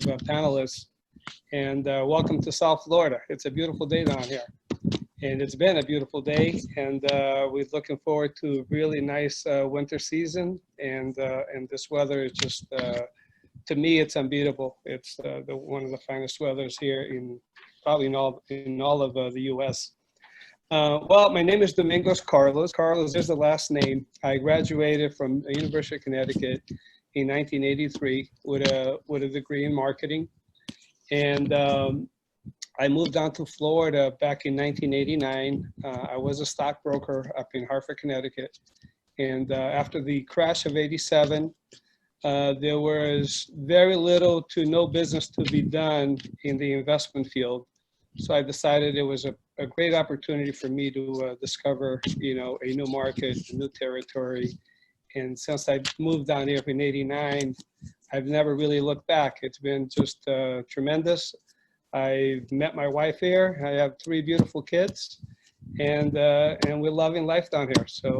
panelists, and welcome to South Florida. It's a beautiful day down here, and it's been a beautiful day, and we're looking forward to a really nice winter season, and this weather is just, to me, it's unbeatable. It's one of the finest weathers here in probably in all of the U.S. Well, my name is Domingos Carlos. Carlos is the last name. I graduated from the University of Connecticut in 1983 with a degree in marketing, and I moved down to Florida back in 1989. I was a stockbroker up in Hartford, Connecticut, and after the crash of '87. There was very little to no business to be done in the investment field. So I decided it was a great opportunity for me to discover, a new market, a new territory. And since I moved down here in '89, I've never really looked back. It's been just tremendous. I've met my wife here. I have 3 beautiful kids, and we're loving life down here. So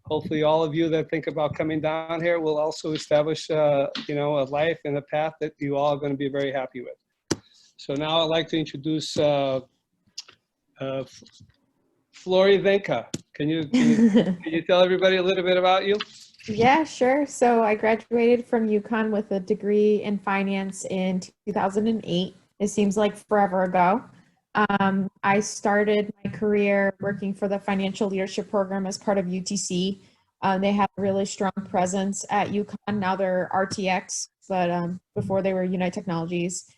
hopefully all of you that think about coming down here will also establish, a life and a path that you all are going to be very happy with. So now I'd like to introduce Florie Vinca. Can you tell everybody a little bit about you? Yeah, sure. So I graduated from UConn with a degree in finance in 2008. It seems like forever ago. I started my career working for the financial leadership program as part of UTC. They have a really strong presence at UConn. Now they're RTX, but before they were United Technologies.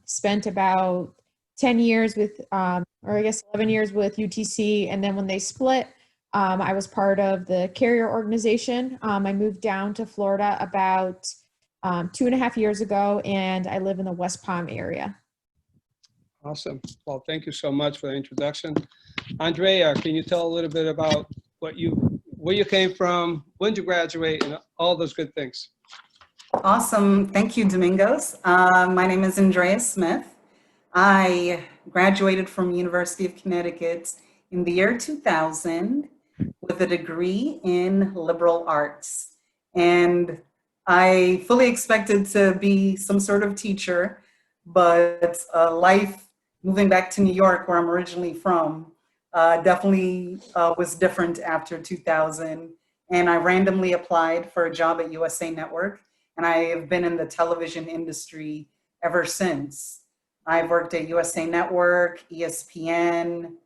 Spent about 10 years with, or I guess 11 years with UTC. And then when they split, I was part of the carrier organization. I moved down to Florida about 2.5 years ago, and I live in the West Palm area. Awesome. Well, thank you so much for the introduction. Andrea, can you tell a little bit about where you came from, when did you graduate, and all those good things? Awesome. Thank you, Domingos. My name is Andrea Smith. I graduated from University of Connecticut in the year 2000 with a degree in liberal arts. And I fully expected to be some sort of teacher, but life moving back to New York, where I'm originally from, definitely was different after 2000. And I randomly applied for a job at USA Network, and I have been in the television industry ever since. I've worked at USA Network, ESPN,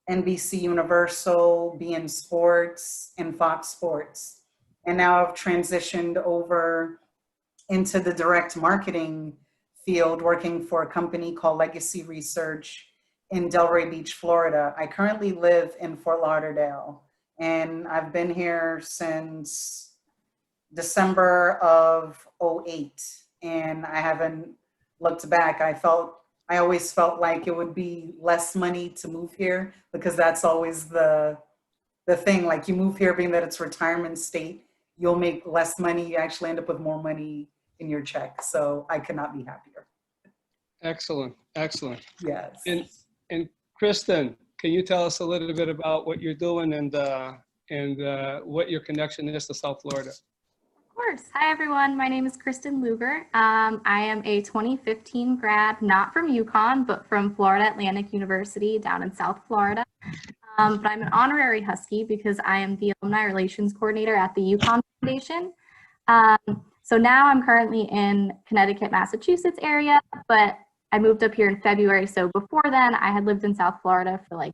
NBC Universal, beIN Sports, and Fox Sports. And now I've transitioned over into the direct marketing field, working for a company called Legacy Research in Delray Beach, Florida. I currently live in Fort Lauderdale, and I've been here since December of '08, and I haven't looked back. I always felt like it would be less money to move here, because that's always the thing. Like, you move here being that it's retirement state, you'll make less money, you actually end up with more money in your check. So I could not be happier. Excellent, excellent. Yes. And Kristen, can you tell us a little bit about what you're doing and what your connection is to South Florida? Of course. Hi, everyone. My name is Kristen Luger. I am a 2015 grad, not from UConn, but from Florida Atlantic University down in South Florida. But I'm an honorary Husky because I am the Alumni Relations Coordinator at the UConn Foundation. So now I'm currently in Connecticut, Massachusetts area, but I moved up here in February. So before then, I had lived in South Florida for like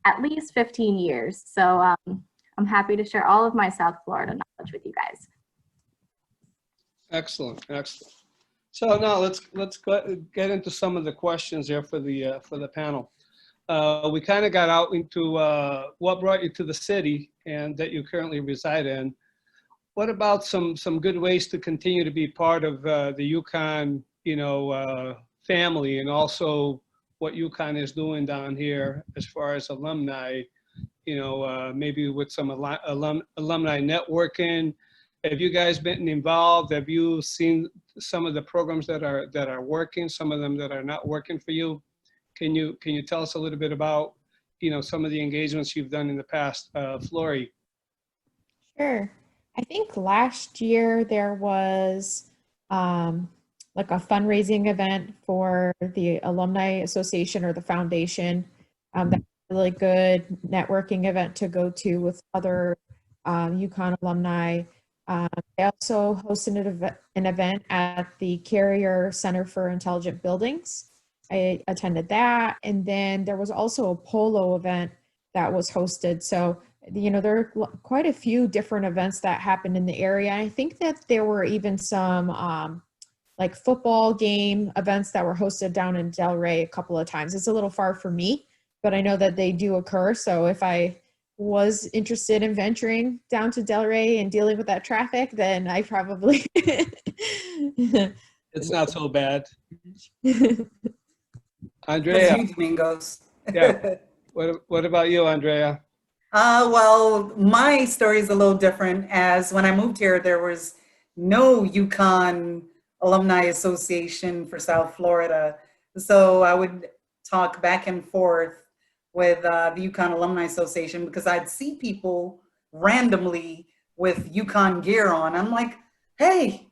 at least 15 years. So I'm happy to share all of my South Florida knowledge with you guys. Excellent, excellent. So now let's get into some of the questions here for the panel. We kind of got out into what brought you to the city and that you currently reside in. What about some good ways to continue to be part of the UConn, family, and also what UConn is doing down here as far as alumni, maybe with some alumni networking. Have you guys been involved? Have you seen some of the programs that are working, some of them that are not working for you? Can you tell us a little bit about, some of the engagements you've done in the past, Florie? Sure. I think last year there was like a fundraising event for the Alumni Association or the foundation. That's a really good networking event to go to with other UConn alumni. They also hosted an event at the Carrier Center for Intelligent Buildings. I attended that. And then there was also a polo event that was hosted. So, you know, there are quite a few different events that happened in the area. I think that there were even some like football game events that were hosted down in Delray a couple of times. It's a little far for me, but I know that they do occur. So if I was interested in venturing down to Delray and dealing with that traffic, then I probably It's not so bad. That's Andrea, you, Domingos. yeah. What about you, Andrea? Well, my story is a little different, as when I moved here, there was no UConn Alumni Association for South Florida. So I would talk back and forth with the UConn Alumni Association because I'd see people randomly with UConn gear on. I'm like, hey,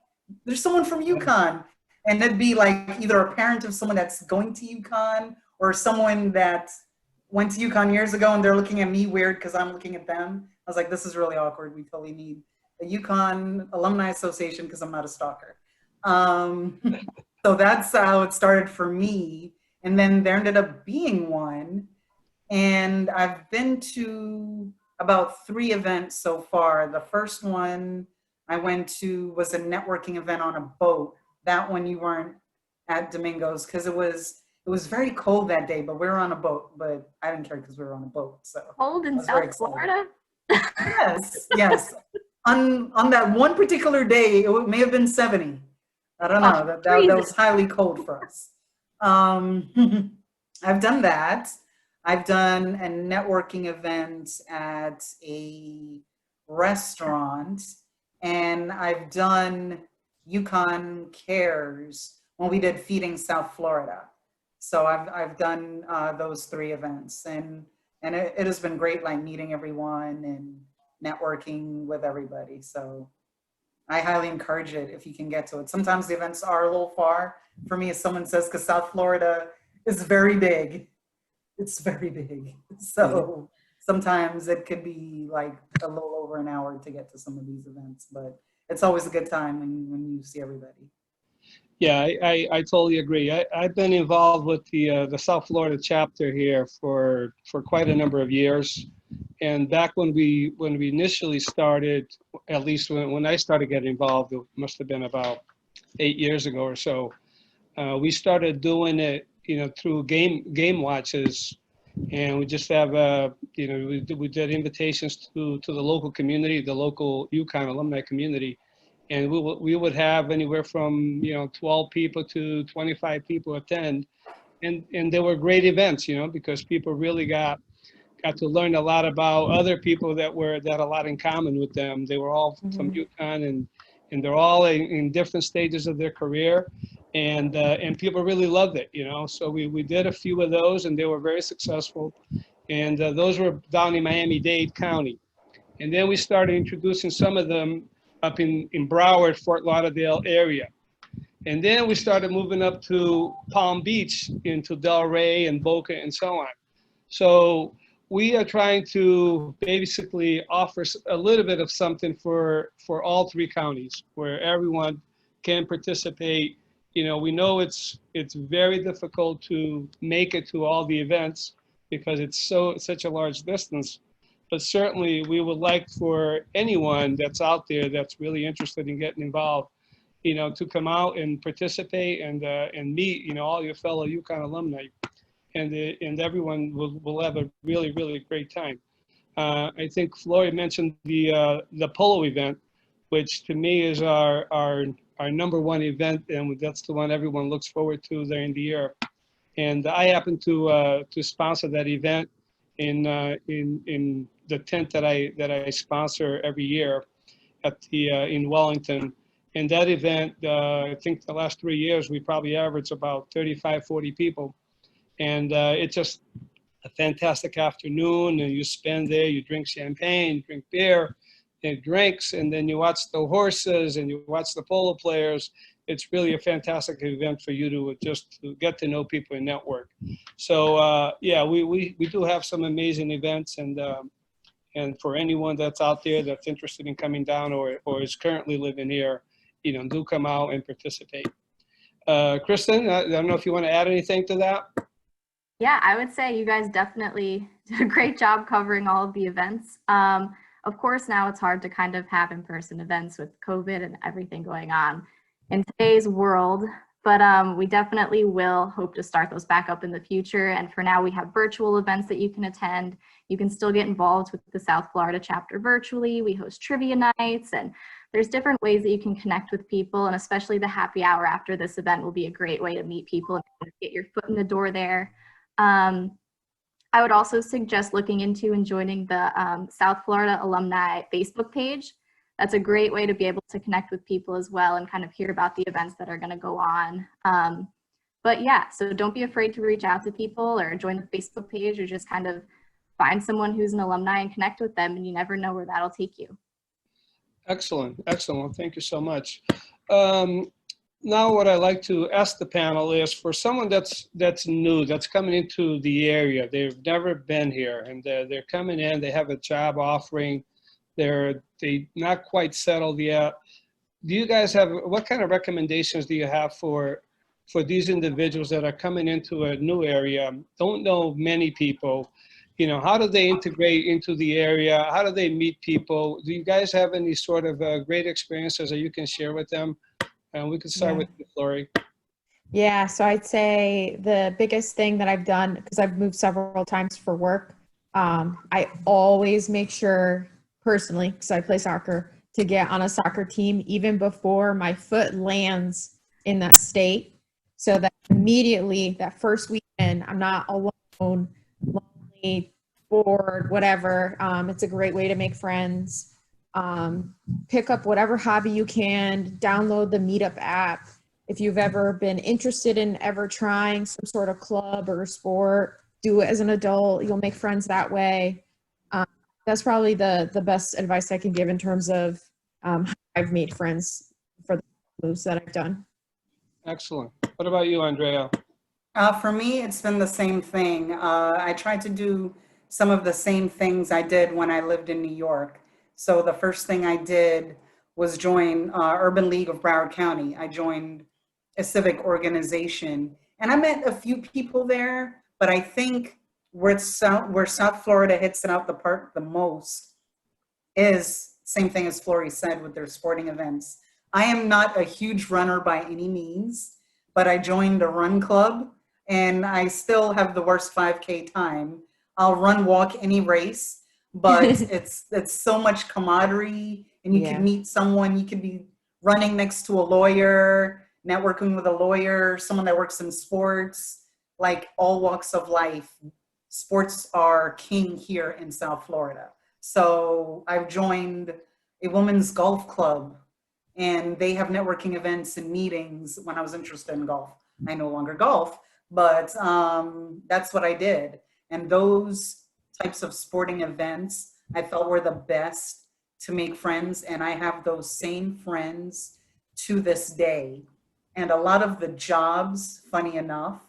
there's someone from UConn. And it'd be like either a parent of someone that's going to UConn or someone that went to UConn years ago and they're looking at me weird because I'm looking at them. I was like, this is really awkward. We totally need a UConn Alumni Association because I'm not a stalker. So that's how it started for me. And then there ended up being one. And I've been to about 3 events so far. The first one I went to was a networking event on a boat. That one you weren't at, Domingos, because it was very cold that day, but we were on a boat. But I didn't care because we were on a boat. So Cold in South Florida? Yes, yes. On that one particular day, it may have been 70. I don't know. That was highly cold for us. I've done that. I've done a networking event at a restaurant, and I've done UConn Cares when we did Feeding South Florida. So I've done those 3 events, and it has been great, like meeting everyone and networking with everybody. So I highly encourage it if you can get to it. Sometimes the events are a little far for me, as someone says, because South Florida is very big. It's very big. So sometimes it could be like a little over an hour to get to some of these events, but it's always a good time when you see everybody. Yeah, I totally agree. I've been involved with the South Florida chapter here for quite a number of years. And back when we initially started, at least when I started getting involved, it must have been about 8 years ago or so. We started doing it, you know, through game watches, and we just have you know, we did invitations to the local community, the local UConn alumni community, and we would have anywhere from, you know, 12 people to 25 people attend, and they were great events, you know, because people really got to learn a lot about other people that had a lot in common with them. They were all from UConn, and they're all in different stages of their career, and people really loved it, you know. So we did a few of those, and they were very successful, and those were down in Miami-Dade County. And then we started introducing some of them up in Broward, Fort Lauderdale area. And then we started moving up to Palm Beach, into Delray and Boca and so on. So we are trying to basically offer a little bit of something for all 3 counties where everyone can participate. You know, we know it's very difficult to make it to all the events because it's such a large distance. But certainly we would like for anyone that's out there that's really interested in getting involved, you know, to come out and participate and meet, you know, all your fellow UConn alumni. And everyone will have a really, really great time. I think Florie mentioned the polo event, which to me is our #1 event, and that's the one everyone looks forward to during the year. And I happen to sponsor that event in the tent that I sponsor every year at in Wellington. And that event, I think the last 3 years we probably averaged about 35, 40 people. And it's just a fantastic afternoon, and you spend there, you drink champagne, you drink beer, and drinks, and then you watch the horses and you watch the polo players. it's really a fantastic event for you to just to get to know people and network. So yeah, we do have some amazing events, and for anyone that's out there that's interested in coming down or is currently living here, you know, do come out and participate. Kristen, I don't know if you want to add anything to that. Yeah, I would say you guys definitely did a great job covering all of the events. Of course, now it's hard to kind of have in-person events with COVID and everything going on in today's world, but we definitely will hope to start those back up in the future. And for now, we have virtual events that you can attend. You can still get involved with the South Florida chapter virtually. We host trivia nights, and there's different ways that you can connect with people, and especially the happy hour after this event will be a great way to meet people and get your foot in the door there. I would also suggest looking into and joining the South Florida Alumni Facebook page. That's a great way to be able to connect with people as well and kind of hear about the events that are going to go on. But yeah, so don't be afraid to reach out to people or join the Facebook page, or just kind of find someone who's an alumni and connect with them, and you never know where that'll take you. Excellent, excellent. Thank you so much. Now what I like to ask the panel is, for someone that's new, that's coming into the area, they've never been here, and they're coming in, they have a job offering, they're not quite settled yet. Do you guys have, what kind of recommendations do you have for these individuals that are coming into a new area, don't know many people? You know, how do they integrate into the area? How do they meet people? Do you guys have any sort of great experiences that you can share with them? And we can start with you, Florie. Yeah, so I'd say the biggest thing that I've done, because I've moved several times for work, I always make sure personally, because I play soccer, to get on a soccer team even before my foot lands in that state, so that immediately that first weekend I'm not alone, lonely, bored, whatever. It's a great way to make friends. Pick up whatever hobby you can, download the Meetup app. If you've ever been interested in ever trying some sort of club or sport, do it as an adult. You'll make friends that way. That's probably the best advice I can give in terms of how I've made friends for the moves that I've done. Excellent. What about you, Andrea? For me, it's been the same thing. I tried to do some of the same things I did when I lived in New York. So the first thing I did was join Urban League of Broward County. I joined a civic organization, and I met a few people there, but I think where South Florida hits it out the park the most is same thing as Florie said with their sporting events. I am not a huge runner by any means, but I joined a run club, and I still have the worst 5K time. I'll run, walk any race. But it's so much camaraderie, and you can meet someone. You could be running next to a lawyer, networking with a lawyer, someone that works in sports, like all walks of life. Sports are king here in South Florida. So I've joined a women's golf club, and they have networking events and meetings when I was interested in golf. I no longer golf, but that's what I did. And those types of sporting events I felt were the best to make friends, and I have those same friends to this day. And a lot of the jobs, funny enough,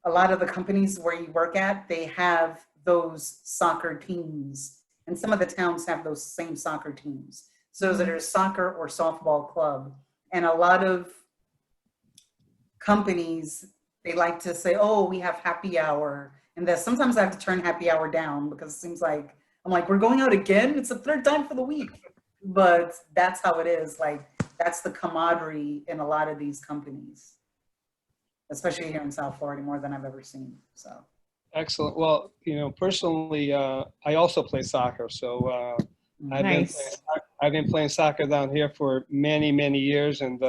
a lot of the companies where you work at, they have those soccer teams, and some of the towns have those same soccer teams. So is it a soccer or softball club? And a lot of companies, they like to say, oh, we have happy hour. And that sometimes I have to turn happy hour down, because it seems like, I'm like, we're going out again? It's the third time for the week. But that's how it is. Like, that's the camaraderie in a lot of these companies, especially here in South Florida, more than I've ever seen. So. Excellent. Well, you know, personally, I also play soccer. So I've been playing soccer down here for many, many years, and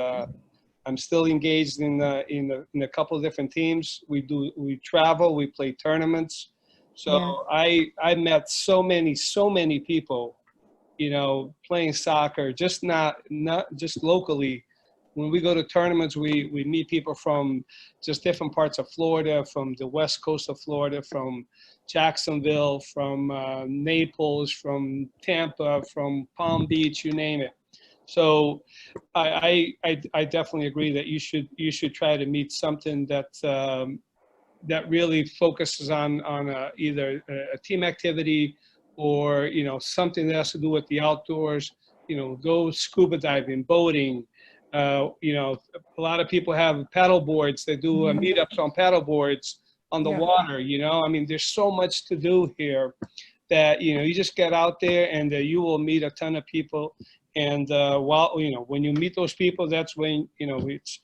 I'm still engaged in a couple of different teams. We travel, we play tournaments. So I met so many people, you know, playing soccer, just not just locally. When we go to tournaments, we meet people from just different parts of Florida, from the west coast of Florida, from Jacksonville, from Naples, from Tampa, from Palm Beach, you name it. So I definitely agree that you should try to meet something that that really focuses on either a team activity or something that has to do with the outdoors. Go scuba diving, boating. A lot of people have paddle boards. They do meetups on paddle boards on the Yeah. water. I mean, there's so much to do here that you just get out there and you will meet a ton of people. And while when you meet those people, that's when it's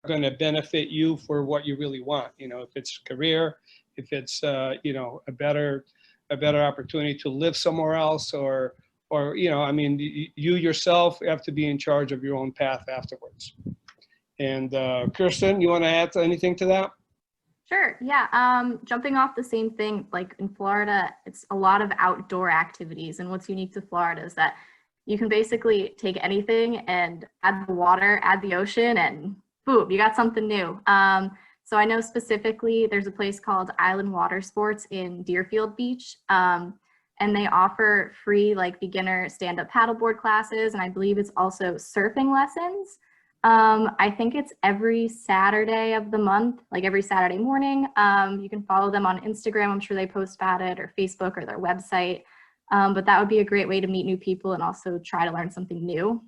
going to benefit you for what you really want. If it's career, if it's a better opportunity to live somewhere else, or I mean, you yourself have to be in charge of your own path afterwards. And Kristen, you want to add anything to that? Sure. Yeah. Jumping off the same thing, like in Florida, it's a lot of outdoor activities. And what's unique to Florida is that you can basically take anything and add the water, add the ocean, and boom, you got something new. So I know specifically there's a place called Island Water Sports in Deerfield Beach. And they offer free like beginner stand-up paddleboard classes. And I believe it's also surfing lessons. I think it's every Saturday of the month, like every Saturday morning. You can follow them on Instagram. I'm sure they post about it, or Facebook, or their website. But that would be a great way to meet new people and also try to learn something new.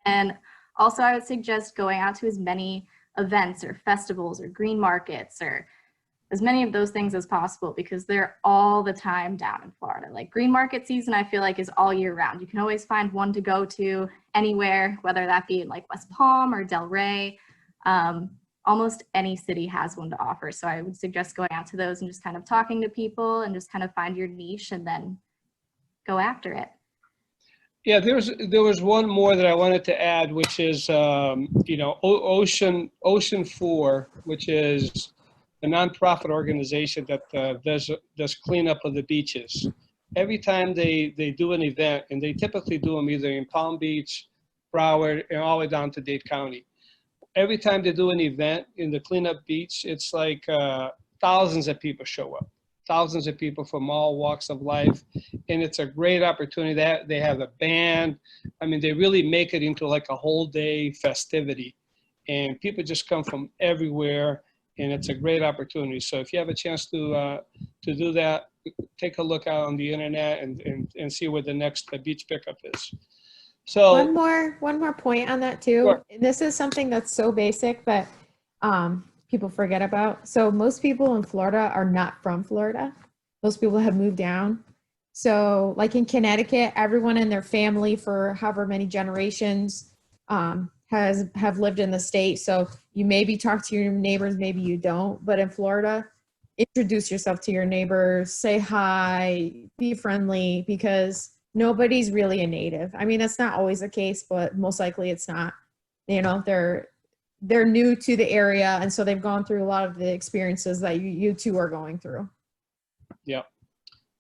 And also I would suggest going out to as many events or festivals or green markets or as many of those things as possible, because they're all the time down in Florida. Like green market season, I feel like is all year round. You can always find one to go to anywhere, whether that be in like West Palm or Delray. Almost any city has one to offer. So I would suggest going out to those and just kind of talking to people and just kind of find your niche and then go after it. Yeah, there was one more that I wanted to add, which is Ocean 4, which is a nonprofit organization that does cleanup of the beaches. Every time they do an event, and they typically do them either in Palm Beach, Broward, and all the way down to Dade County. Every time they do an event in the cleanup beach, it's like thousands of people show up. Thousands of people from all walks of life. And it's a great opportunity. They have a band. I mean, they really make it into like a whole day festivity. And people just come from everywhere. And it's a great opportunity. So if you have a chance to do that, take a look out on the internet and see where the next beach pickup is. So one more point on that too. Sure. This is something that's so basic that people forget about. So most people in Florida are not from Florida. Most people have moved down. So like in Connecticut, everyone in their family for however many generations have lived in the state. So you maybe talk to your neighbors, maybe you don't. But in Florida, introduce yourself to your neighbors, say hi, be friendly, because nobody's really a native. I mean, that's not always the case, but most likely it's not. They're new to the area, and so they've gone through a lot of the experiences that you two are going through. Yeah.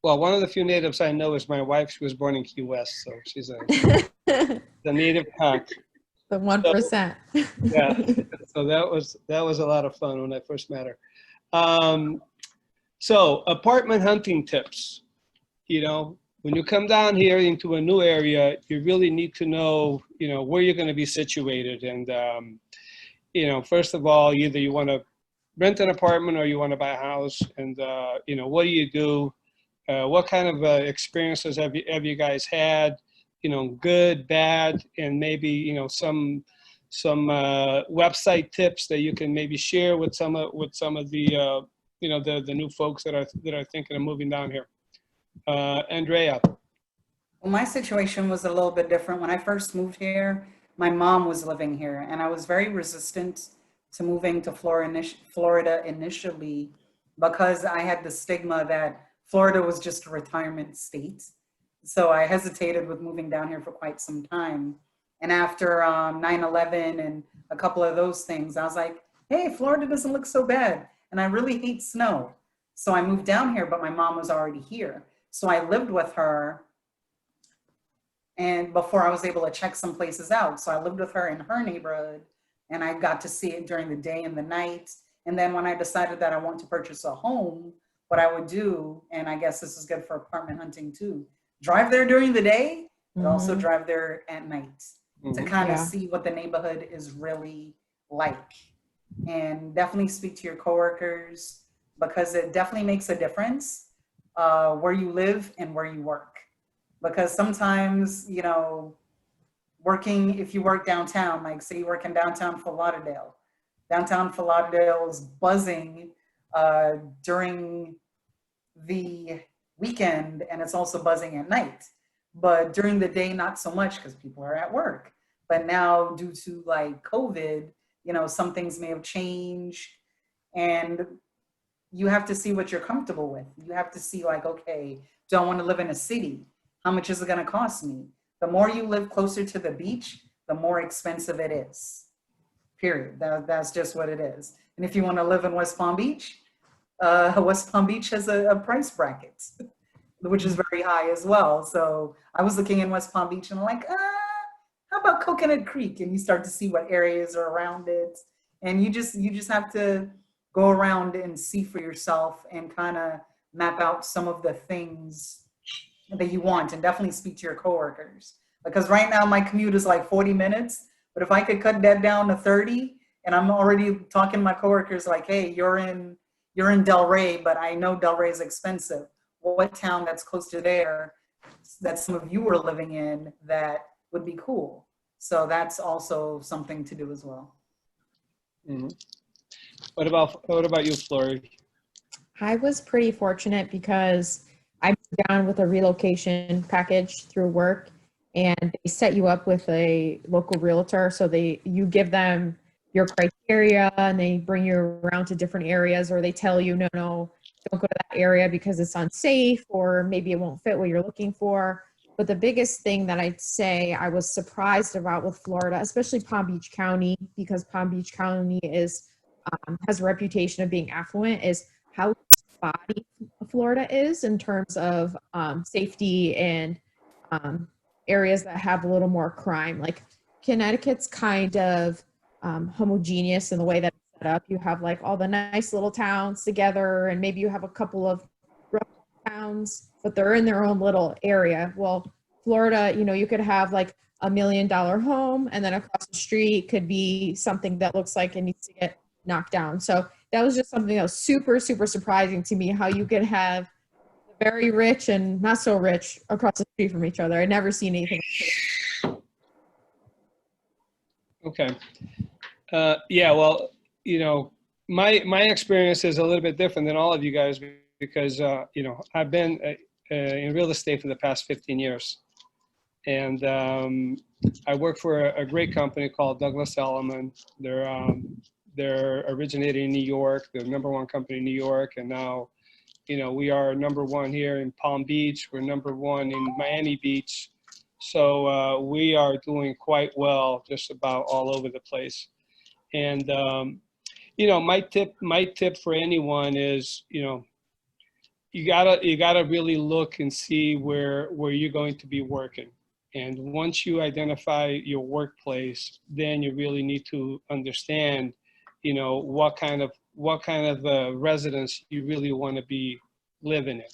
Well, one of the few natives I know is my wife. She was born in Key West, so she's the native conch. The 1%. Yeah. So that was a lot of fun when I first met her. So apartment hunting tips. When you come down here into a new area, you really need to know, where you're going to be situated. And, first of all, either you want to rent an apartment or you want to buy a house. And, what do you do? What kind of experiences have you guys had? Good, bad, and maybe, some website tips that you can maybe share with some of the, the new folks that are thinking of moving down here. Andrea. Well, my situation was a little bit different. When I first moved here, my mom was living here, and I was very resistant to moving to Florida initially because I had the stigma that Florida was just a retirement state. So I hesitated with moving down here for quite some time. And after 9/11 and a couple of those things, I was like, hey, Florida doesn't look so bad. And I really hate snow. So I moved down here, but my mom was already here. So I lived with her, and before I was able to check some places out. So I lived with her in her neighborhood, and I got to see it during the day and the night. And then when I decided that I want to purchase a home, what I would do, and I guess this is good for apartment hunting too, drive there during the day, but also drive there at night to kind of see what the neighborhood is really like. And definitely speak to your coworkers, because it definitely makes a difference where you live and where you work. Because sometimes, you know, if you work downtown, like say you work in downtown Fort Lauderdale is buzzing during the weekend, and it's also buzzing at night. But during the day, not so much, because people are at work. But now, due to like COVID, you know, some things may have changed, and you have to see what you're comfortable with. You have to see like, okay, do I want to live in a city? How much is it going to cost me? The more you live closer to the beach, the more expensive it is. Period. That's just what it is. And if you want to live in West Palm Beach, West Palm Beach has a price bracket, which is very high as well. So I was looking in West Palm Beach and I'm like, how about Coconut Creek? And you start to see what areas are around it. And you just have to go around and see for yourself and kind of map out some of the things that you want, and definitely speak to your coworkers. Because right now my commute is like 40 minutes, but if I could cut that down to 30, and I'm already talking to my coworkers like, hey, you're in Delray, but I know Delray is expensive. What town that's close to there that some of you are living in that would be cool? So that's also something to do as well. Mm-hmm. What about you, Florie? I was pretty fortunate because I moved down with a relocation package through work, and they set you up with a local realtor. So you give them your criteria and they bring you around to different areas, or they tell you, no, don't go to that area because it's unsafe, or maybe it won't fit what you're looking for. But the biggest thing that I'd say I was surprised about with Florida, especially Palm Beach County, because Palm Beach County has a reputation of being affluent, is how spotty Florida is in terms of safety and areas that have a little more crime. Like Connecticut's kind of homogeneous in the way that it's set up. You have like all the nice little towns together, and maybe you have a couple of rough towns, but they're in their own little area. Well, Florida, you know, you could have like $1 million home, and then across the street could be something that looks like it needs to get knocked down. So that was just something that was super, super surprising to me, how you could have the very rich and not so rich across the street from each other. I'd never seen anything like that. Okay. Yeah, well, you know, my experience is a little bit different than all of you guys, because, you know, I've been in real estate for the past 15 years. And I work for a great company called Douglas Elliman. They're originated in New York. They're the #1 company in New York. And now, you know, we are #1 here in Palm Beach. We're #1 in Miami Beach. So we are doing quite well just about all over the place. And, you know, my tip for anyone is, you know, you gotta really look and see where you're going to be working. And once you identify your workplace, then you really need to understand, you know, what kind of residence you really want to be living in.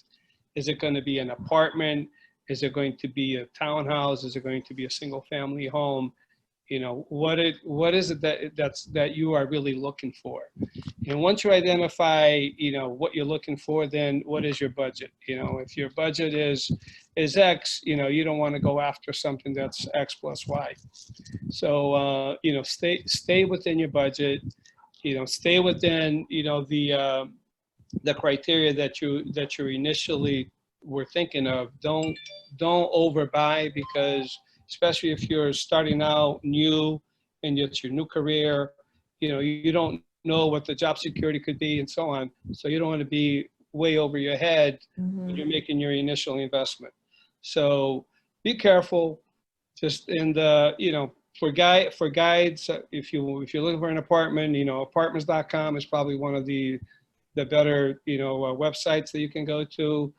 Is it going to be an apartment? Is it going to be a townhouse? Is it going to be a single family home? You know, what is it that you are really looking for? And once you identify, you know, what you're looking for, then what is your budget? You know, if your budget is X, you know, you don't want to go after something that's X plus Y. So, you know, stay within your budget, you know, stay within, you know, the criteria that you initially were thinking of. Don't overbuy, because especially if you're starting out new and it's your new career, you know, you don't know what the job security could be and so on. So you don't want to be way over your head when you're making your initial investment. So be careful. Just in the, you know, for guides, if you're looking for an apartment, you know, apartments.com is probably one of the better, you know, websites that you can go to.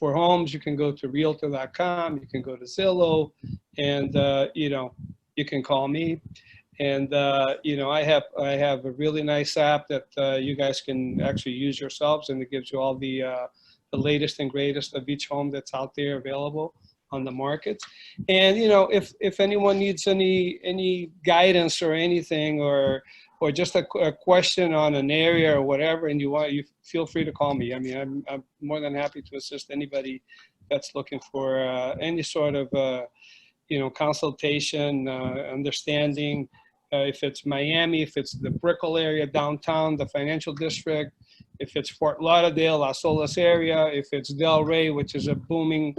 For homes, you can go to realtor.com, you can go to Zillow, and, you know, you can call me. And you know, I have a really nice app that you guys can actually use yourselves, and it gives you all the latest and greatest of each home that's out there available on the market. And you know, if anyone needs any guidance or anything, or just a question on an area or whatever, and you feel free to call me. I mean, I'm more than happy to assist anybody that's looking for any sort of you know, consultation, understanding. If it's Miami, if it's the Brickell area downtown, the financial district, if it's Fort Lauderdale, Las Olas area, if it's Delray, which is a booming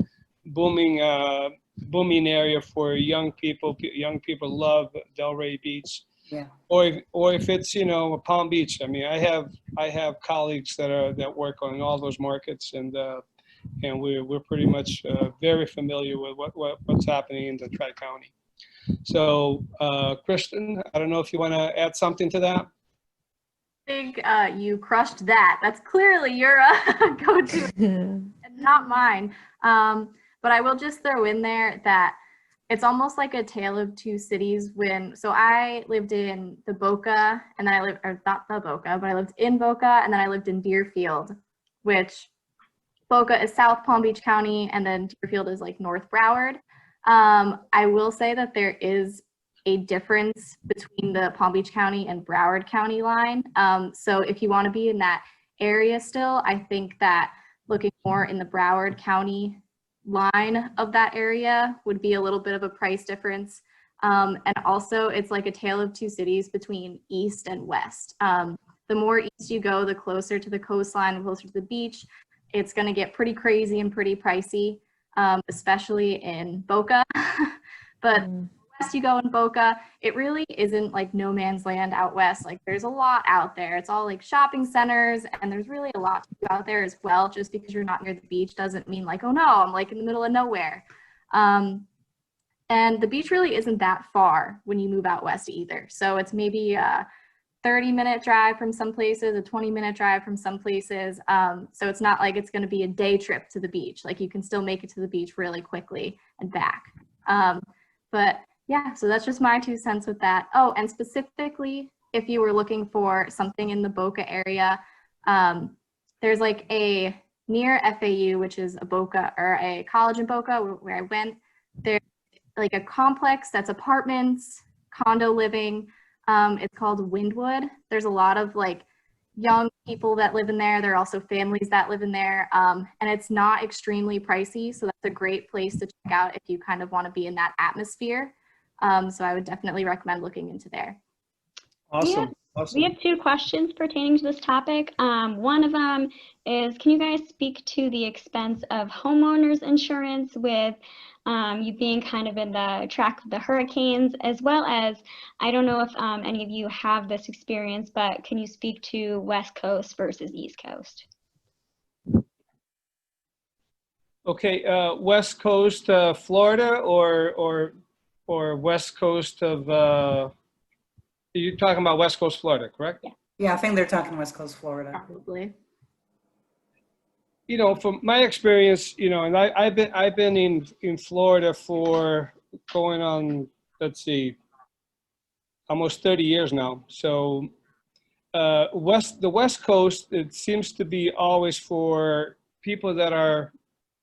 area for young people. Young people love Delray Beach. Yeah. Or if it's, you know, Palm Beach. I mean, I have colleagues that work on all those markets, and we're pretty much very familiar with what's happening in the Tri-County. So, Kristen, I don't know if you want to add something to that. I think you crushed that. That's clearly your go-to, and not mine. But I will just throw in there that it's almost like a tale of two cities. So I lived in the Boca, and then not the Boca, but I lived in Boca, and then I lived in Deerfield, which Boca is South Palm Beach County, and then Deerfield is like North Broward. I will say that there is a difference between the Palm Beach County and Broward County line. So if you want to be in that area still, I think that looking more in the Broward County line of that area would be a little bit of a price difference. And also it's like a tale of two cities between east and west. The more east you go, the closer to the coastline, the closer to the beach. It's going to get pretty crazy and pretty pricey, especially in Boca. But west you go in Boca, it really isn't like no man's land out west. Like there's a lot out there. It's all like shopping centers, and there's really a lot to do out there as well. Just because you're not near the beach doesn't mean like, oh no, I'm like in the middle of nowhere. And the beach really isn't that far when you move out west either. So it's maybe a 30-minute drive from some places, a 20-minute drive from some places. So it's not like it's going to be a day trip to the beach. Like you can still make it to the beach really quickly and back. But yeah, so that's just my 2 cents with that. Oh, and specifically, if you were looking for something in the Boca area, there's like a near FAU, which is a Boca or a college in Boca where I went. There's like a complex that's apartments, condo living. It's called Windwood. There's a lot of like young people that live in there. There are also families that live in there. And it's not extremely pricey. So that's a great place to check out if you kind of want to be in that atmosphere. So I would definitely recommend looking into there. Awesome. We have 2 questions pertaining to this topic. One of them is, can you guys speak to the expense of homeowners insurance with you being kind of in the track of the hurricanes, as well as, I don't know if any of you have this experience, but can you speak to West Coast versus East Coast? Okay, West Coast Florida or West Coast of you're talking about West Coast Florida, correct? Yeah, I think they're talking West Coast Florida. Probably. You know, from my experience, you know, and I've been in Florida for going on, let's see, almost 30 years now. So the West Coast, it seems to be always for people that are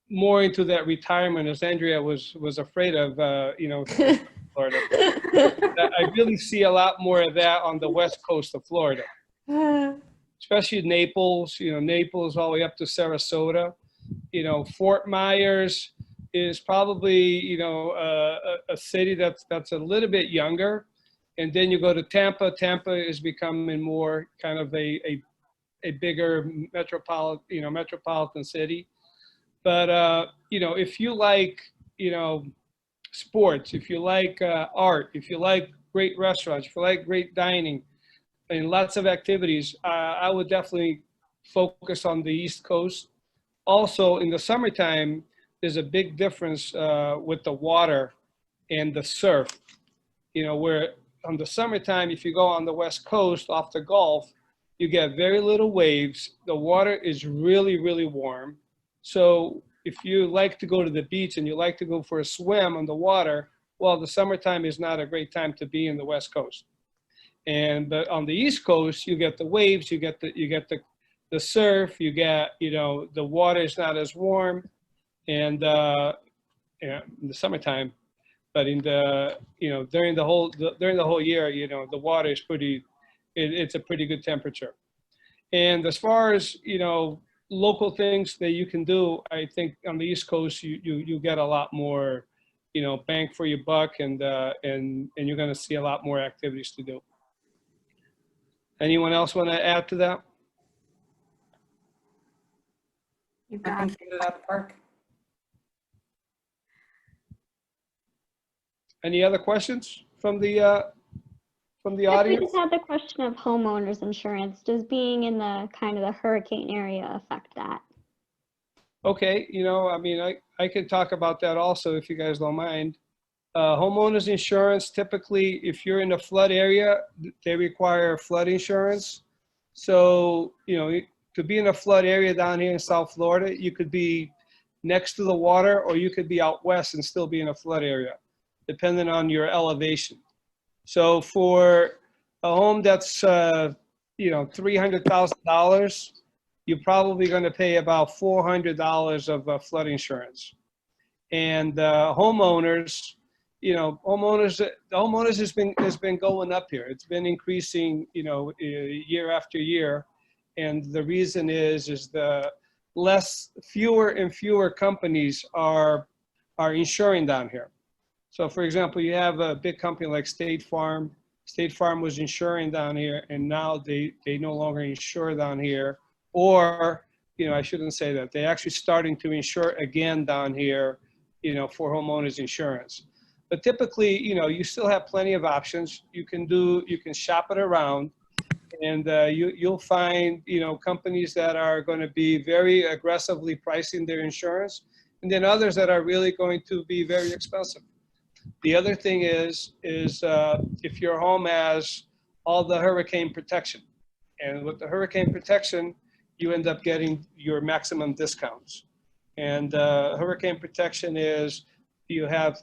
more into that retirement, as Andrea was afraid of, you know, Florida. I really see a lot more of that on the West Coast of Florida. Especially Naples, you know, Naples all the way up to Sarasota. You know, Fort Myers is probably, you know, a city that's a little bit younger. And then you go to Tampa. Tampa is becoming more kind of a bigger metropolitan city. But, you know, if you like, you know, sports, if you like art, if you like great restaurants, if you like great dining, and lots of activities, I would definitely focus on the East Coast. Also, in the summertime, there's a big difference with the water and the surf. You know, where on the summertime, if you go on the West Coast off the Gulf, you get very little waves. The water is really, really warm. So if you like to go to the beach and you like to go for a swim on the water, well, the summertime is not a great time to be in the West Coast. And but on the East Coast, you get the waves, you get the surf, you get, you know, the water is not as warm, and in the summertime, but in the, you know, during the whole year, you know, the water is it's a pretty good temperature. And as far as, you know, local things that you can do, I think on the East Coast, you get a lot more, you know, bang for your buck, and you're going to see a lot more activities to do. Anyone else want to add to that? You I got think you hit it out of the park. Any other questions from the We audience? just had the question of homeowners insurance. Does being in the kind of the hurricane area affect that? Okay, you know, I mean, I could talk about that also if you guys don't mind. Homeowners insurance, typically, if you're in a flood area, they require flood insurance. So, you know, to be in a flood area down here in South Florida, you could be next to the water, or you could be out west and still be in a flood area, depending on your elevation. So for a home that's, you know, $300,000, you're probably going to pay about $400 of flood insurance. And homeowners, you know, the homeowners has been going up here. It's been increasing, you know, year after year, and the reason is the fewer and fewer companies are insuring down here. So, for example, you have a big company like State Farm. State Farm was insuring down here, and now they no longer insure down here. Or, you know, I shouldn't say that. They're actually starting to insure again down here, you know, for homeowners insurance. But typically, you know, you still have plenty of options. You can shop it around, and you'll find, you know, companies that are going to be very aggressively pricing their insurance, and then others that are really going to be very expensive. The other thing is if your home has all the hurricane protection, and with the hurricane protection, you end up getting your maximum discounts. And hurricane protection is, do you have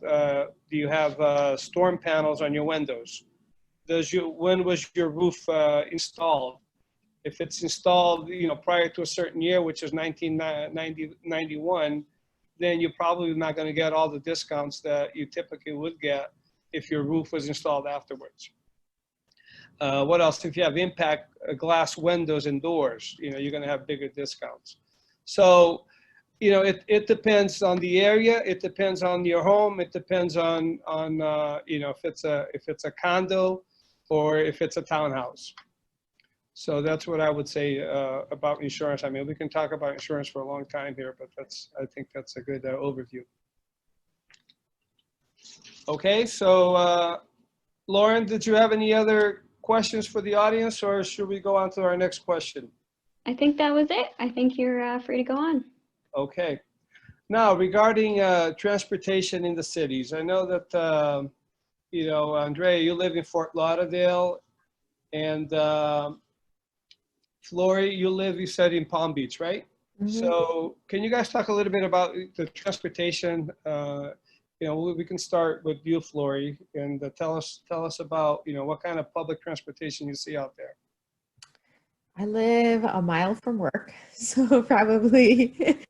storm panels on your windows? When was your roof installed? If it's installed, you know, prior to a certain year, which is 1991, then you're probably not going to get all the discounts that you typically would get if your roof was installed afterwards. What else? If you have impact glass windows and doors, you know, you're going to have bigger discounts. So, you know, it depends on the area. It depends on your home. It depends on you know, if it's a condo or if it's a townhouse. So that's what I would say about insurance. I mean, we can talk about insurance for a long time here, but I think that's a good overview. Okay, so Lauren, did you have any other questions for the audience, or should we go on to our next question? I think that was it. I think you're free to go on. Okay. Now, regarding transportation in the cities, I know that, you know, Andrea, you live in Fort Lauderdale, and Florie, you said in Palm Beach, right? Mm-hmm. So can you guys talk a little bit about the transportation? You know, we can start with you, Florie, and tell us about, you know, what kind of public transportation you see out there. I live a mile from work, so probably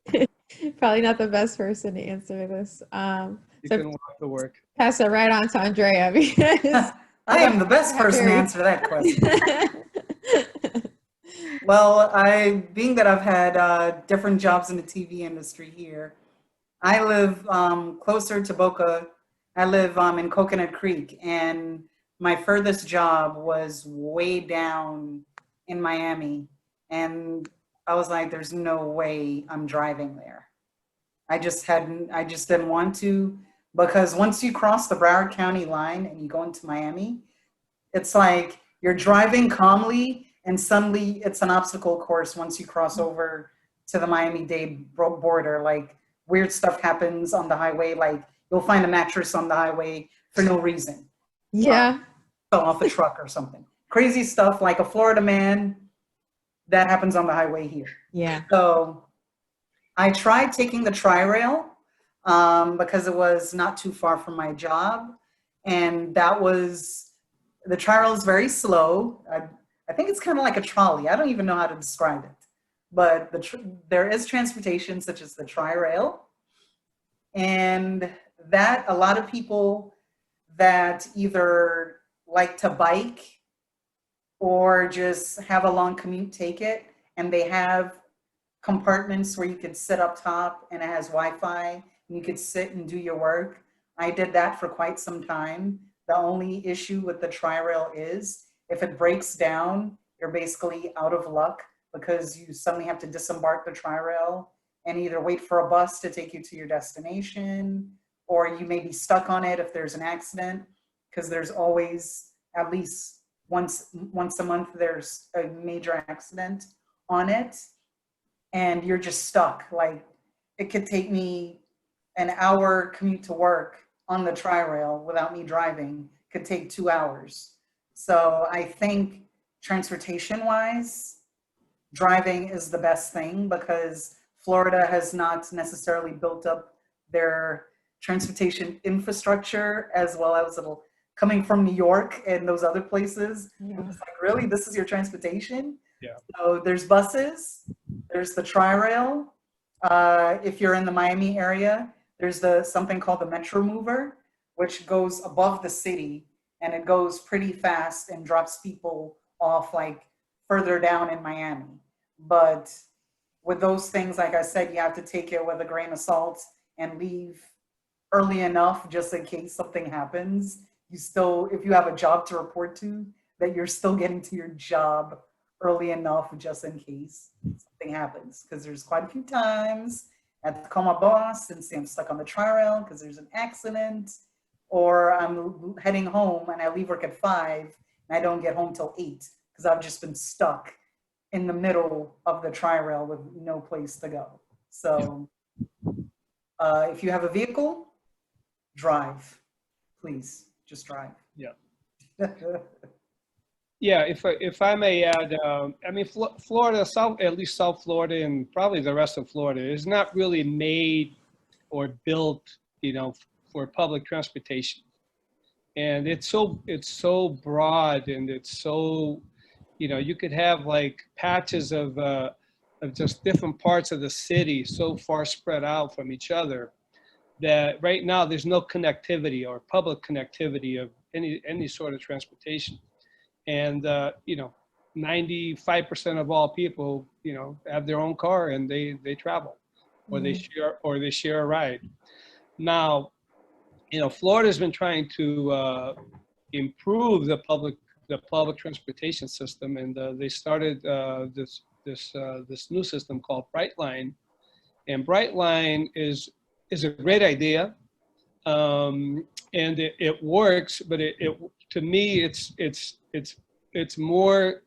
not the best person to answer this. You can walk to work. Pass it right on to Andrea, because I am the best person to answer that question. Well, being that I've had different jobs in the TV industry here, I live closer to Boca. I live in Coconut Creek, and my furthest job was way down in Miami, and I was like, there's no way I'm driving there. I just didn't want to, because once you cross the Broward County line and you go into Miami, it's like you're driving calmly and suddenly it's an obstacle course once you cross over to the Miami-Dade border. Like, weird stuff happens on the highway, like you'll find a mattress on the highway for no reason. Yeah. Fell off a truck or something. Crazy stuff, like a Florida man, that happens on the highway here. Yeah. So I tried taking the Tri-Rail because it was not too far from my job. And that was, the Tri-Rail is very slow. I think it's kind of like a trolley. I don't even know how to describe it. But there is transportation such as the Tri-Rail. And that a lot of people that either like to bike or just have a long commute take it, and they have compartments where you could sit up top and it has Wi-Fi and you could sit and do your work. I did that for quite some time. The only issue with the Tri-Rail is if it breaks down, you're basically out of luck because you suddenly have to disembark the Tri-Rail and either wait for a bus to take you to your destination, or you may be stuck on it if there's an accident, because there's always at least once a month there's a major accident on it, and you're just stuck. Like, it could take me an hour commute to work on the Tri-Rail without me driving, could take 2 hours. So I think transportation wise, driving is the best thing, because Florida has not necessarily built up their transportation infrastructure as well as coming from New York and those other places. Yeah. It's like, really, this is your transportation? Yeah. So there's buses, there's the Tri-Rail. If you're in the Miami area, there's something called the Metro Mover, which goes above the city, and it goes pretty fast and drops people off like further down in Miami. But with those things, like I said, you have to take it with a grain of salt and leave early enough just in case something happens. You still, if you have a job to report to, that you're still getting to your job early enough just in case something happens. Because there's quite a few times I have to call my boss and say I'm stuck on the Tri-Rail because there's an accident, or I'm heading home and I leave work at 5 and I don't get home till 8 because I've just been stuck in the middle of the Tri-Rail with no place to go. So if you have a vehicle, drive, please, just drive. Yeah. Yeah, if I may add, I mean, Florida, at least South Florida and probably the rest of Florida, is not really made or built, for public transportation. And it's so broad, and it's so, you could have like patches of just different parts of the city so far spread out from each other that right now there's no connectivity or public connectivity of any sort of transportation. And 95% of all people, have their own car and they travel, or they share a ride. Now, Florida's been trying to improve the public transportation system, and they started this new system called Brightline. And Brightline is a great idea, and it works. But to me, it's more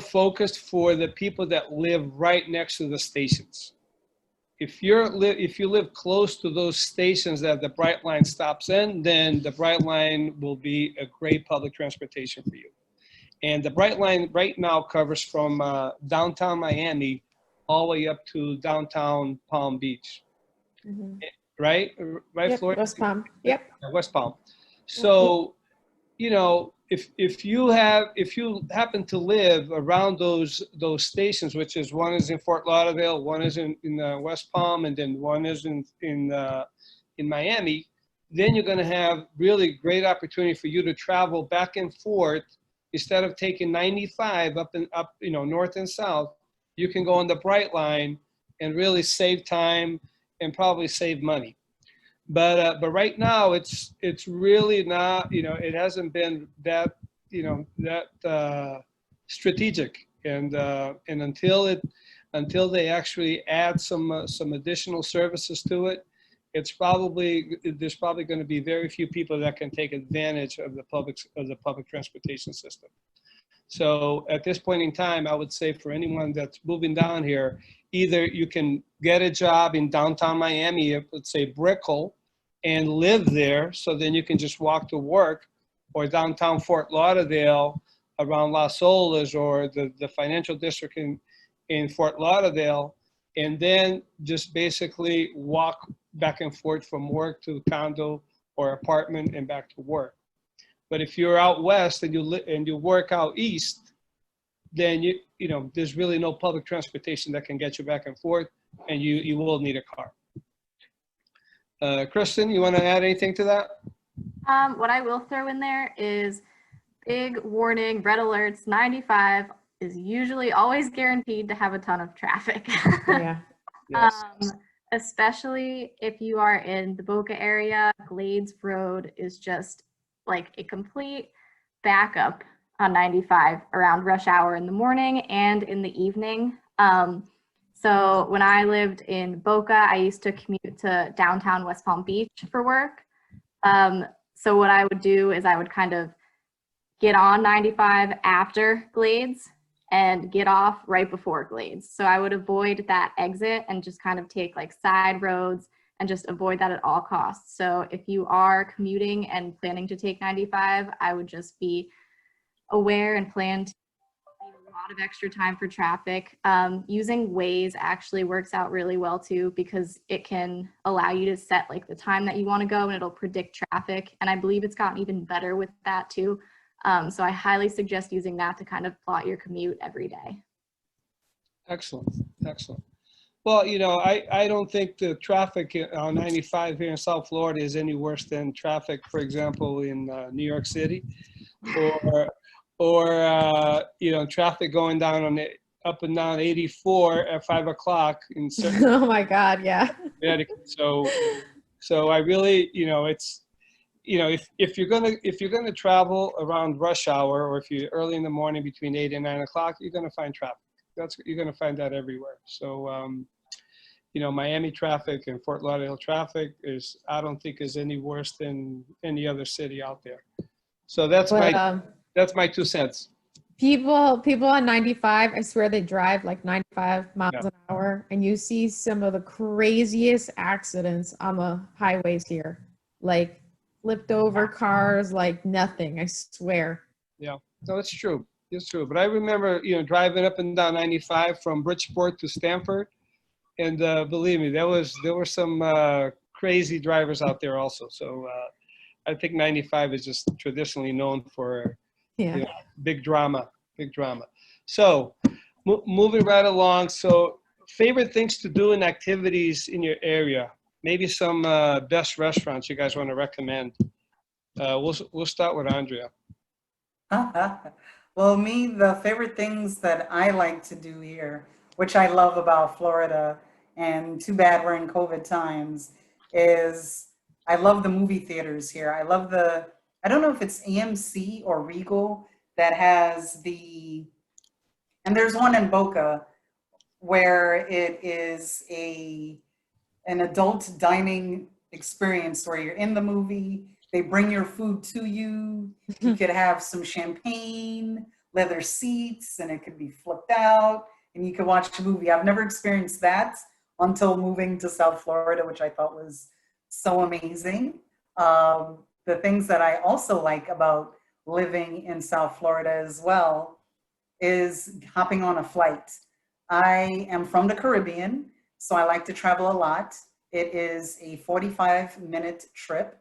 focused for the people that live right next to the stations. If you live close to those stations that the Brightline stops in, then the Brightline will be a great public transportation for you. And the Brightline right now covers from downtown Miami all the way up to downtown Palm Beach. Mm-hmm. Right, yep, Florida? West Palm. Yep. West Palm. So, if you happen to live around those stations, which is one is in Fort Lauderdale, one is in West Palm, and then one is in Miami, then you're going to have really great opportunity for you to travel back and forth. Instead of taking 95 up north and south, you can go on the Brightline and really save time and probably save money. But right now it's really not, it hasn't been that strategic, and until they actually add some additional services to it, there's probably going to be very few people that can take advantage of the public transportation system. So at this point in time, I would say for anyone that's moving down here, either you can get a job in downtown Miami, let's say Brickell, and live there, so then you can just walk to work, or downtown Fort Lauderdale around Las Olas, or the financial district in Fort Lauderdale, and then just basically walk back and forth from work to the condo or apartment and back to work. But if you're out west and you work out east, then you know there's really no public transportation that can get you back and forth, and you will need a car. Kristen, you want to add anything to that? What I will throw in there is big warning, red alerts, 95 is usually always guaranteed to have a ton of traffic. Yeah. Yes. Especially if you are in the Boca area, Glades Road is just like a complete backup on 95 around rush hour in the morning and in the evening. So when I lived in Boca, I used to commute to downtown West Palm Beach for work. So what I would do is I would kind of get on 95 after Glades and get off right before Glades. So I would avoid that exit and just kind of take like side roads and just avoid that at all costs. So if you are commuting and planning to take 95, I would just be aware and plan to leave a lot of extra time for traffic. Using Waze actually works out really well too, because it can allow you to set like the time that you want to go and it'll predict traffic. And I believe it's gotten even better with that too. So I highly suggest using that to kind of plot your commute every day. Excellent, excellent. Well, you know, I don't think the traffic on 95 here in South Florida is any worse than traffic, for example, in New York City, or you know, traffic going down on up and down 84 at 5 o'clock in certain. Oh my God, yeah. So I really, you know, it's, you know, if you're gonna travel around rush hour, or if you're early in the morning between 8 and 9 o'clock, you're gonna find traffic. You're gonna find that everywhere. So you know, Miami traffic and Fort Lauderdale traffic I don't think is any worse than any other city out there. So that's my 2 cents. People on 95, I swear they drive like 95 miles an hour, and you see some of the craziest accidents on the highways here, like flipped over cars like nothing, I swear. Yeah, no, it's true. It's true. But I remember, you know, driving up and down 95 from Bridgeport to Stamford, and believe me, there were some crazy drivers out there also. So I think 95 is just traditionally known for you know, big drama. So moving right along. So favorite things to do and activities in your area. Maybe some best restaurants you guys want to recommend. We'll start with Andrea. Well, the favorite things that I like to do here, which I love about Florida, and too bad we're in COVID times, is I love the movie theaters here. I love I don't know if it's AMC or Regal that has and there's one in Boca where it is an adult dining experience where you're in the movie, they bring your food to you, you could have some champagne, leather seats, and it could be flipped out, and you could watch a movie. I've never experienced that until moving to South Florida, which I thought was so amazing. The things that I also like about living in South Florida as well is hopping on a flight. I am from the Caribbean, so I like to travel a lot. It is a 45-minute trip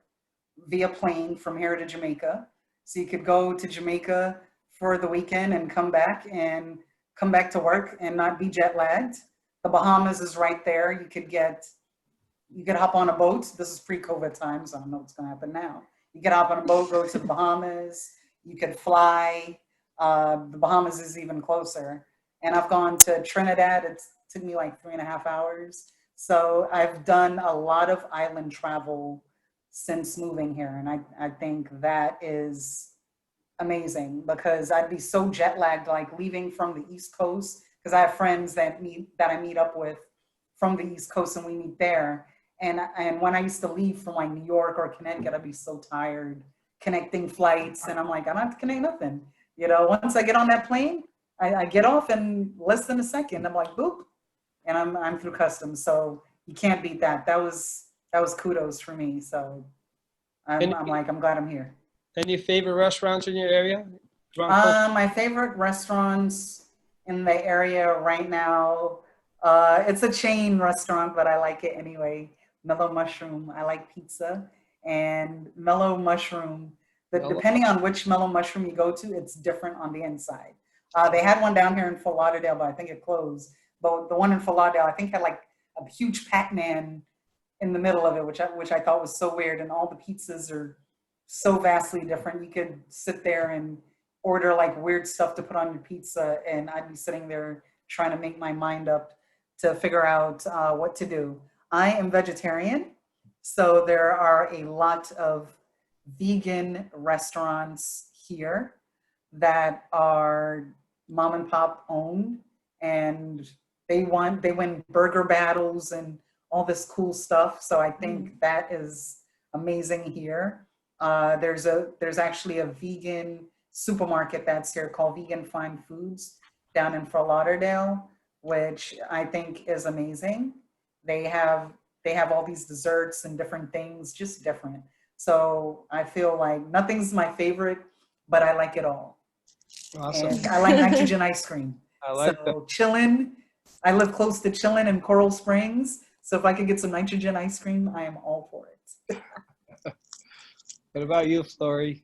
via plane from here to Jamaica. So you could go to Jamaica for the weekend and come back to work and not be jet lagged. The Bahamas is right there. You could hop on a boat. This is pre-COVID times. I don't know what's going to happen now. You could hop on a boat, go to the Bahamas. You could fly. The Bahamas is even closer. And I've gone to Trinidad. It took me like 3.5 hours. So I've done a lot of island travel since moving here. And I think that is amazing, because I'd be so jet lagged, like leaving from the East Coast, because I have friends that I meet up with from the East Coast, and we meet there. And when I used to leave from like New York or Connecticut, I'd be so tired connecting flights, and I'm like, I don't have to connect nothing. You know, once I get on that plane, I get off in less than a second. I'm like, boop, and I'm through customs. So you can't beat that. That was kudos for me. So I'm glad I'm here. Any favorite restaurants in your area? My favorite restaurants in the area right now, it's a chain restaurant, but I like it anyway. Mellow Mushroom. I like pizza. and mellow mushroom. But depending on which mellow mushroom you go to, it's different on the inside. They had one down here in Fort Lauderdale, but I think it closed. But the one in Fort Lauderdale, I think had like a huge Pac-Man in the middle of it, which I thought was so weird. And all the pizzas are so vastly different. You could sit there and order like weird stuff to put on your pizza, and I'd be sitting there trying to make my mind up to figure out what to do. I am vegetarian, so there are a lot of vegan restaurants here that are mom and pop owned, and they win burger battles and all this cool stuff. So I think that is amazing here. There's actually a vegan supermarket that's here called Vegan Fine Foods down in Fort Lauderdale, which I think is amazing. They have all these desserts and different things, just different. So I feel like nothing's my favorite, but I like it all. Awesome. And I like nitrogen ice cream. I like so Chillin', I live close to Chillin' in Coral Springs. So if I could get some nitrogen ice cream, I am all for it. What about you, Florie?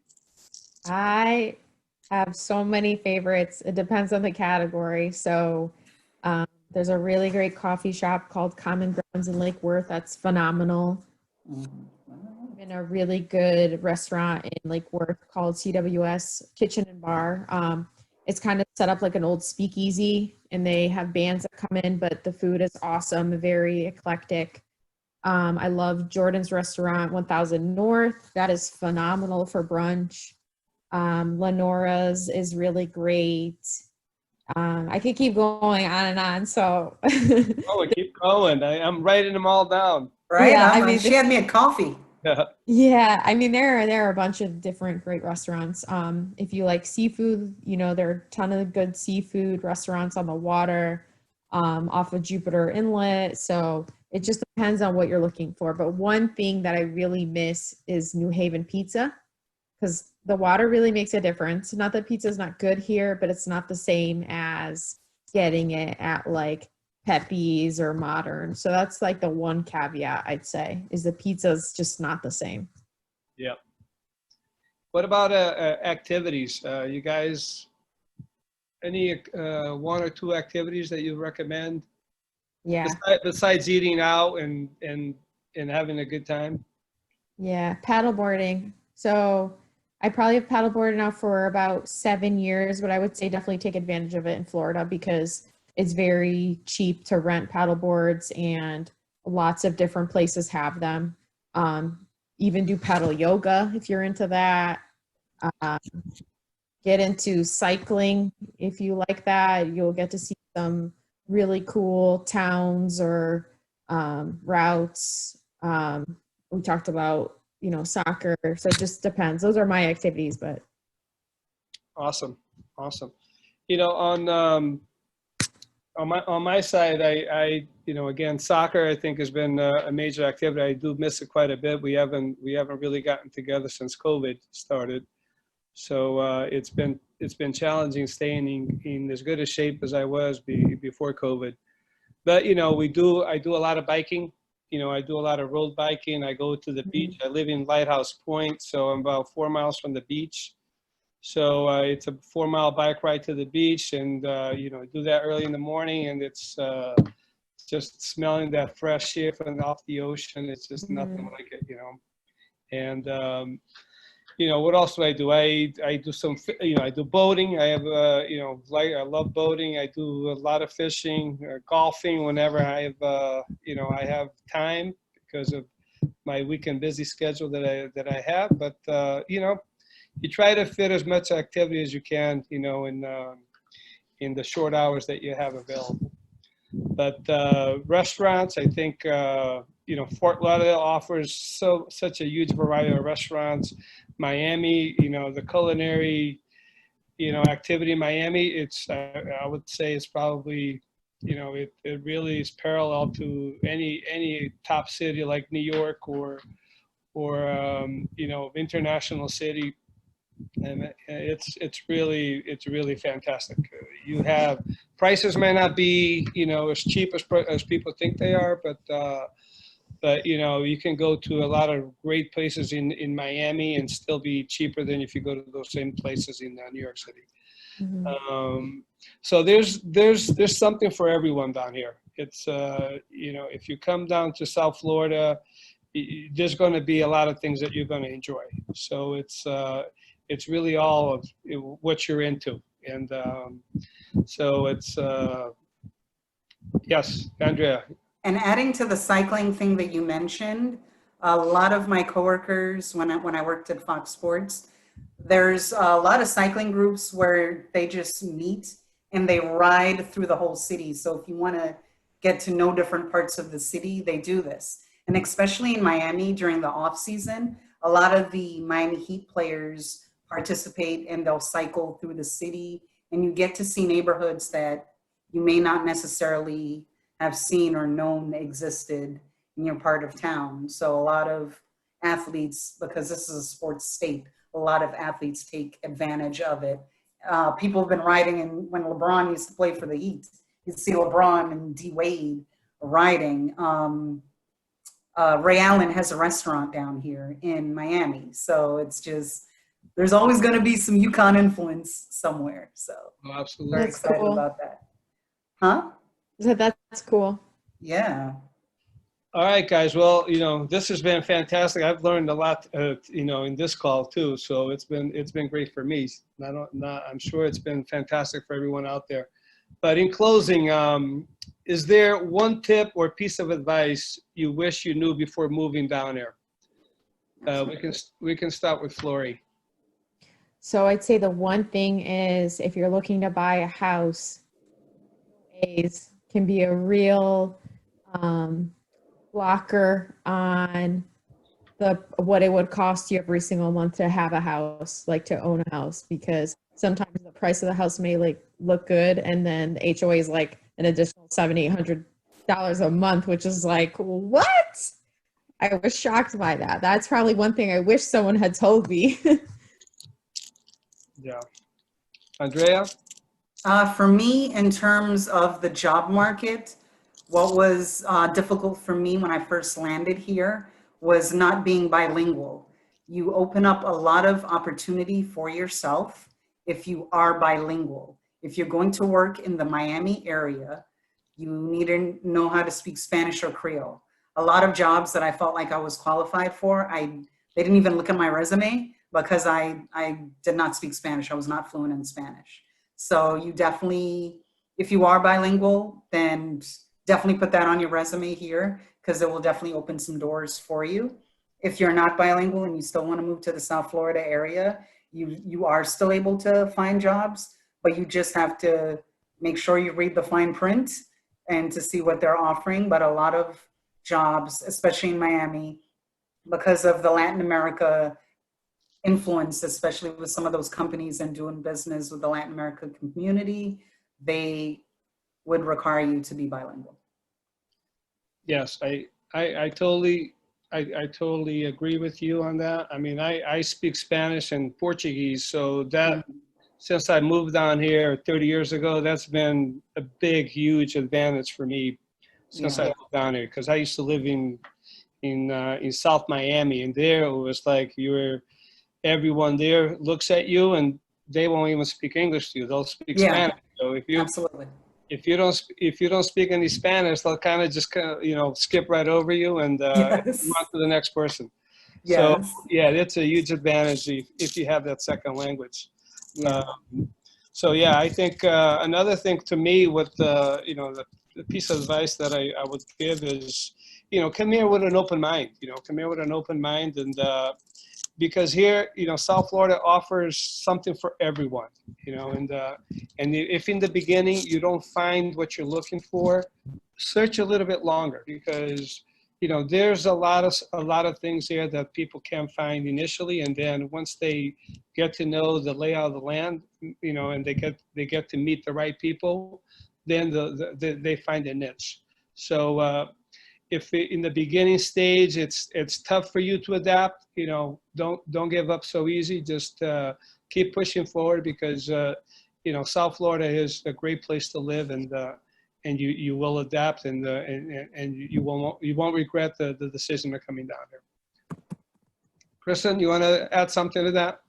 I have so many favorites. It depends on the category. So there's a really great coffee shop called Common Grounds in Lake Worth. That's phenomenal. In a really good restaurant in Lake Worth called CWS Kitchen and Bar. It's kind of set up like an old speakeasy, and they have bands that come in, but the food is awesome, very eclectic. I love Jordan's Restaurant, 1000 North. That is phenomenal for brunch. Lenora's is really great. I could keep going on and on. So Oh, keep going. I'm writing them all down. Right? Yeah, I mean, she had me a coffee. Yeah, I mean, there are a bunch of different great restaurants. If you like seafood, there are a ton of good seafood restaurants on the water, off of Jupiter Inlet. So it just depends on what you're looking for. But one thing that I really miss is New Haven pizza, because the water really makes a difference. Not that pizza is not good here, but it's not the same as getting it at like Pepe's or Modern. So that's like the one caveat I'd say, is the pizza's just not the same. Yep. What about activities? You guys, any one or two activities that you recommend? Yeah. Besides eating out and having a good time? Yeah, paddleboarding. So I probably have paddleboarded now for about 7 years, but I would say definitely take advantage of it in Florida because it's very cheap to rent paddleboards and lots of different places have them. Even do paddle yoga if you're into that. Get into cycling if you like that. You'll get to see some really cool towns or routes. We talked about, soccer. So it just depends. Those are my activities, but. Awesome. On my side, I again, soccer I think has been a major activity. I do miss it quite a bit. We haven't really gotten together since COVID started, so it's been challenging staying in as good a shape as I was before COVID. But I do a lot of biking. I do a lot of road biking. I go to the beach. I live in Lighthouse Point, so I'm about 4 miles from the beach. So it's a 4-mile bike ride to the beach, and do that early in the morning, and it's just smelling that fresh air from off the ocean. It's just nothing like it, And what else do I do? I do some, I do boating. I have, I love boating. I do a lot of fishing, golfing whenever I have, I have time because of my weekend busy schedule that I have. But you try to fit as much activity as you can, in the short hours that you have available. But restaurants, I think, Fort Lauderdale offers such a huge variety of restaurants. Miami, the culinary, activity in Miami, I would say it's probably, it really is parallel to any top city like New York or international city. And it's really fantastic. You have prices may not be as cheap as people think they are, but but you can go to a lot of great places in Miami and still be cheaper than if you go to those same places in New York City. So there's something for everyone down here. It's if you come down to South Florida, there's going to be a lot of things that you're going to enjoy. So it's really all of what you're into, and so it's yes, Andrea. And adding to the cycling thing that you mentioned, a lot of my coworkers, when I worked at Fox Sports, there's a lot of cycling groups where they just meet and they ride through the whole city. So if you want to get to know different parts of the city, they do this. And especially in Miami during the off season, a lot of the Miami Heat players participate and they'll cycle through the city, and you get to see neighborhoods that you may not necessarily have seen or known existed in your part of town. So a lot of athletes, because this is a sports state, a lot of athletes take advantage of it. People have been riding, and when LeBron used to play for the Heat, you'd see LeBron and D Wade riding. Ray Allen has a restaurant down here in Miami. So it's just, there's always going to be some UConn influence somewhere. So Absolutely. very excited about that. Huh? So that's cool. Yeah. All right, guys. Well, this has been fantastic. I've learned a lot, in this call too. So it's been great for me. I'm sure it's been fantastic for everyone out there. But in closing, is there one tip or piece of advice you wish you knew before moving down there? We can start with Florie. So I'd say the one thing is, if you're looking to buy a house, A's can be a real blocker on what it would cost you every single month to have a house, like to own a house, because sometimes the price of the house may look good, and then the HOA is like an additional $700-800 a month, which is like, what? I was shocked by that. That's probably one thing I wish someone had told me. Yeah. Andrea? For me, in terms of the job market, what was difficult for me when I first landed here was not being bilingual. You open up a lot of opportunity for yourself if you are bilingual. If you're going to work in the Miami area, you need to know how to speak Spanish or Creole. A lot of jobs that I felt like I was qualified for, they didn't even look at my resume because I did not speak Spanish. I was not fluent in Spanish. So you definitely, if you are bilingual, then definitely put that on your resume here, because it will definitely open some doors for you. If you're not bilingual and you still want to move to the South Florida area, you are still able to find jobs, but you just have to make sure you read the fine print and to see what they're offering. But a lot of jobs, especially in Miami, because of the Latin America influence, especially with some of those companies and doing business with the Latin America community, they would require you to be bilingual. Yes, I totally agree with you on that. I mean, I speak Spanish and Portuguese, so that since I moved down here 30 years ago, that's been a big, huge advantage for me since I moved down here, because I used to live in South Miami, and there it was like everyone there looks at you and they won't even speak English to you. They'll speak Spanish. So Absolutely. if you don't speak any Spanish, they'll kind of just skip right over you and move on to the next person. Yes. So yeah, it's a huge advantage if you have that second language. Yeah. So yeah, I think another thing to me, with the piece of advice that I would give is, come here with an open mind. Come here with an open mind, and because here, South Florida offers something for everyone. And if in the beginning you don't find what you're looking for, search a little bit longer, because there's a lot of things here that people can't find initially, and then once they get to know the layout of the land, and they get to meet the right people, then they find a niche. So if in the beginning stage it's tough for you to adapt, don't give up so easy. Just keep pushing forward, because South Florida is a great place to live, and and you will adapt, and you won't regret the decision of coming down here. Kristen, you want to add something to that?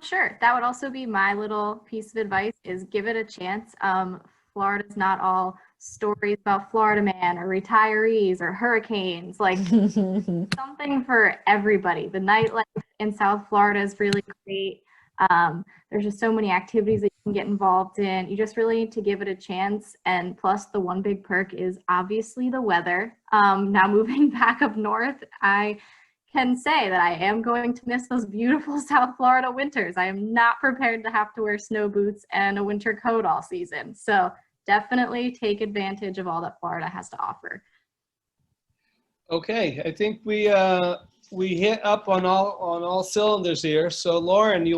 Sure. That would also be my little piece of advice is give it a chance. Florida's not all stories about Florida man or retirees or hurricanes, like something for everybody. The nightlife in South Florida is really great. There's just so many activities that you can get involved in. You just really need to give it a chance. And plus the one big perk is obviously the weather. Now moving back up north, I can say that I am going to miss those beautiful South Florida winters. I am not prepared to have to wear snow boots and a winter coat all season. So definitely take advantage of all that Florida has to offer. Okay, I think we hit up on all cylinders here. So Lauren, you